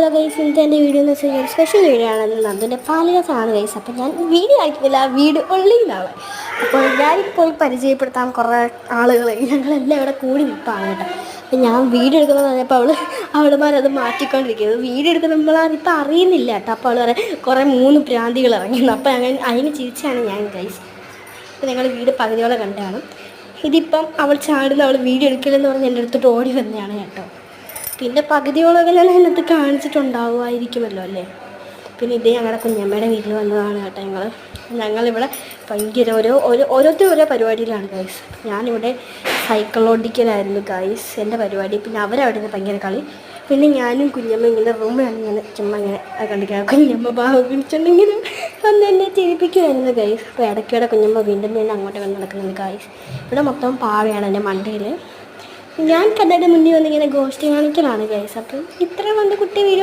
Hello guys, ഇന്നത്തെ എൻ്റെ video എന്ന് വെച്ചാൽ സ്പെഷ്യൽ വീഡിയോ ആണ്. നന്ദുൻ്റെ പാലുകാസാണ് ഗൈസ്. അപ്പം ഞാൻ വീഡിയോ അയക്കുന്നില്ല, വീഡിയോ ഉള്ളിലാണ്. അപ്പോൾ ഞാനിപ്പോൾ പരിചയപ്പെടുത്താൻ കുറേ ആളുകളെ ഞങ്ങളെല്ലാം ഇവിടെ കൂടി നിൽപ്പാണ് കേട്ടോ. അപ്പം ഞാൻ വീഡിയോ എടുക്കുന്നത് പറഞ്ഞപ്പോൾ അവളുമാരത് മാറ്റിക്കൊണ്ടിരിക്കുന്നത്. വീഡിയോ എടുക്കുന്ന നമ്മളതിപ്പോൾ അറിയുന്നില്ല കേട്ടോ. അപ്പോൾ അവൾ കുറേ 3 പ്രാന്തികൾ ഇറങ്ങുന്നു. അപ്പോൾ അതിന് ചിരിച്ചാണ് ഞാൻ ഗൈസ്. അപ്പോൾ ഞങ്ങൾ വീഡിയോ പകുതിയോടെ കണ്ടാണ്. ഇതിപ്പം അവൾ ചാടുന്ന അവൾ വീഡിയോ എടുക്കില്ലെന്ന് പറഞ്ഞ് എൻ്റെ അടുത്തോട്ട് ഓടി വന്നതാണ് കേട്ടോ. പിന്നെ പകുതിയോളൊക്കെ ഞാൻ അതിനകത്ത് കാണിച്ചിട്ടുണ്ടാവുമായിരിക്കുമല്ലോ അല്ലേ. പിന്നെ ഇതേ ഞങ്ങളുടെ കുഞ്ഞമ്മയുടെ വീട്ടിൽ വന്നതാണ് കേട്ടോ. ഞങ്ങളിവിടെ ഭയങ്കര ഓരോരുത്തരും ഓരോ പരിപാടിയിലാണ് ഗൈസ്. ഞാനിവിടെ സൈക്കിൾ ഓടിക്കലായിരുന്നു ഗൈസ് എൻ്റെ പരിപാടി. പിന്നെ അവരവിടെ നിന്ന് ഭയങ്കര കളി. പിന്നെ ഞാനും കുഞ്ഞമ്മ ഇങ്ങനെ റൂമിലാണ് ഇങ്ങനെ ചുമ്മാ ഇങ്ങനെ കണ്ടിരിക്കുക. കുഞ്ഞമ്മ ഭാവം പിടിച്ചിട്ടുണ്ടെങ്കിൽ അന്ന് എന്നെ ചിരിപ്പിക്കുമായിരുന്നു ഗൈസ്. അപ്പോൾ ഇടയ്ക്കിടെ കുഞ്ഞമ്മ വീണ്ടും അങ്ങോട്ട് വന്ന് നടക്കുന്നുണ്ട് ഗൈസ്. ഇവിടെ മൊത്തം പാവയാണ് എൻ്റെ മണ്ടയിൽ. ഞാൻ കണ്ണയുടെ മുന്നിൽ വന്നിങ്ങനെ ഗോഷ്ടി കാണിക്കലാണ് ഗൈസ്. അപ്പം ഇത്ര വന്ന് കുട്ടി വീഡിയോ